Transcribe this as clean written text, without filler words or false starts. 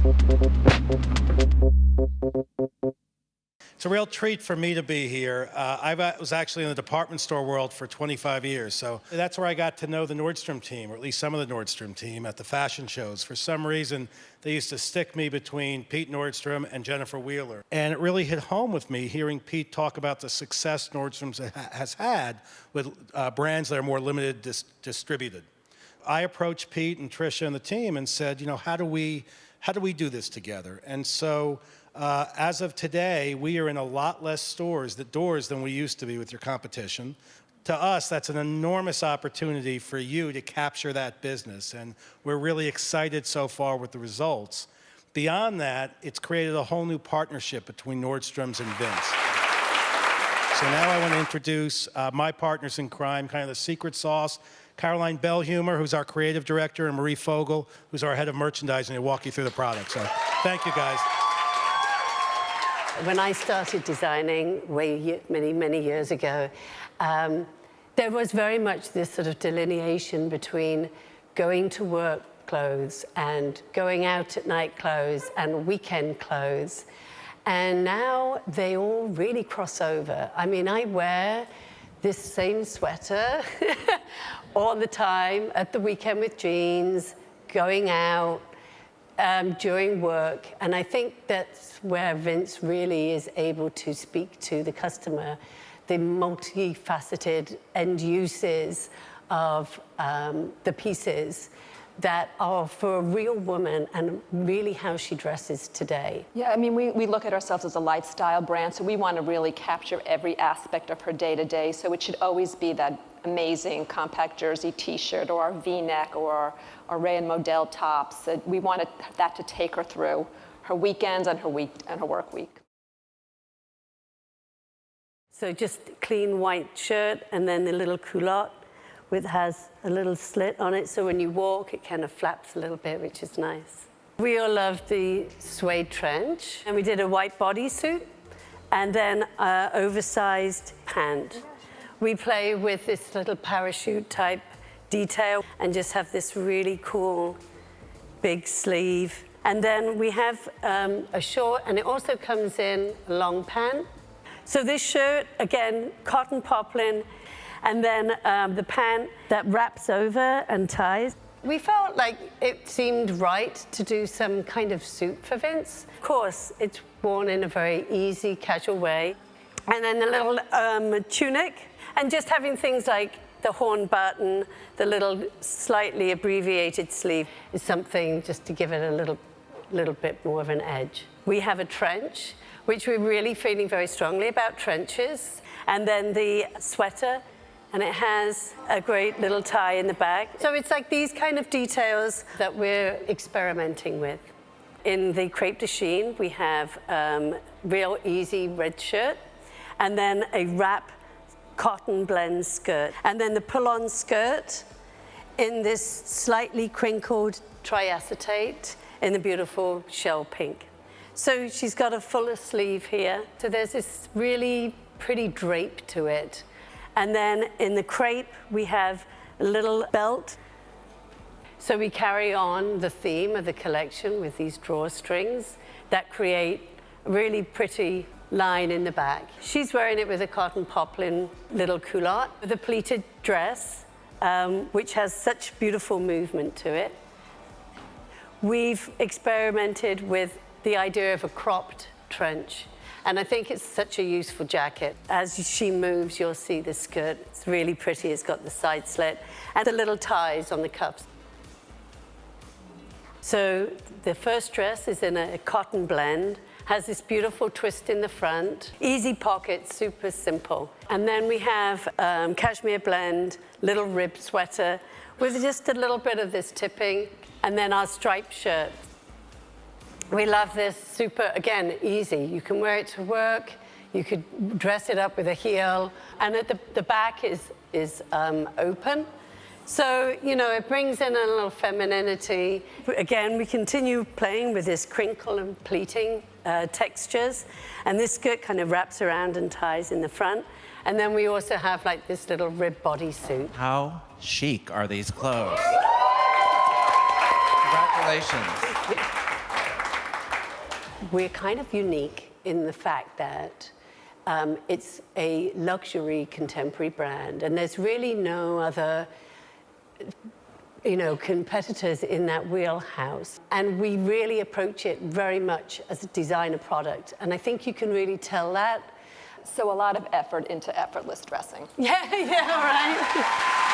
It's a real treat for me to be here. I was actually in the department store world for 25 years, so that's where I got to know the Nordstrom team, or at least some of the Nordstrom team, at the fashion shows. For some reason, they used to stick me between Pete Nordstrom and Jennifer Wheeler. And it really hit home with me hearing Pete talk about the success Nordstrom has had with brands that are more limited distributed. I approached Pete and Tricia and the team and said, you know, how do we do this together? And so as of today, we are in a lot less doors than we used to be with your competition. To us, that's an enormous opportunity for you to capture that business, and we're really excited so far with the results. Beyond that, it's created a whole new partnership between Nordstrom's and Vince. So now I want to introduce my partners in crime, kind of the secret sauce. Caroline Belhumeur, who's our creative director, and Marie Fogel, who's our head of merchandising, to walk you through the product. So thank you, guys. When I started designing many years ago, there was very much this sort of delineation between going to work clothes and going out at night clothes and weekend clothes. And now they all really cross over. I mean, I wear this same sweater all the time, at the weekend with jeans, going out, during work. And I think that's where Vince really is able to speak to the customer, the multifaceted end uses of the pieces that are for a real woman and really how she dresses today. Yeah, I mean, we look at ourselves as a lifestyle brand, so we want to really capture every aspect of her day-to-day. So it should always be that amazing compact jersey t-shirt or our V-neck or our Ray and Modell tops. We wanted that to take her through her weekends and her work week. So just clean white shirt and then the little culotte has a little slit on it, so when you walk, it kind of flaps a little bit, which is nice. We all love the suede trench, and we did a white bodysuit, and then oversized pant. We play with this little parachute type detail, and just have this really cool big sleeve. And then we have a short, and it also comes in a long pant. So this shirt, again, cotton poplin, and then the pant that wraps over and ties. We felt like it seemed right to do some kind of suit for Vince. Of course, it's worn in a very easy, casual way. And then the little tunic, and just having things like the horn button, the little slightly abbreviated sleeve is something just to give it a little bit more of an edge. We have a trench, which we're really feeling very strongly about trenches. And then the sweater, and it has a great little tie in the back. So it's like these kind of details that we're experimenting with. In the crepe de chine, we have real easy red shirt, and then a wrap cotton blend skirt. And then the pull-on skirt in this slightly crinkled triacetate in the beautiful shell pink. So she's got a fuller sleeve here. So there's this really pretty drape to it. And then in the crepe, we have a little belt. So we carry on the theme of the collection with these drawstrings that create a really pretty line in the back. She's wearing it with a cotton poplin little culotte with a pleated dress, which has such beautiful movement to it. We've experimented with the idea of a cropped trench. And I think it's such a useful jacket. As she moves, you'll see the skirt. It's really pretty. It's got the side slit and the little ties on the cuffs. So the first dress is in a cotton blend, has this beautiful twist in the front, easy pockets, super simple. And then we have cashmere blend, little rib sweater with just a little bit of this tipping, and then our striped shirt. We love this, super, again, easy. You can wear it to work, you could dress it up with a heel, and at the back is open. So, you know, it brings in a little femininity. Again, we continue playing with this crinkle and pleating textures, and this skirt kind of wraps around and ties in the front. And then we also have like this little rib bodysuit. How chic are these clothes? Congratulations. we're kind of unique in the fact that it's a luxury contemporary brand, and there's really no other competitors in that wheelhouse. And we really approach it very much as a designer product. And I think you can really tell that. So a lot of effort into effortless dressing. Yeah, right.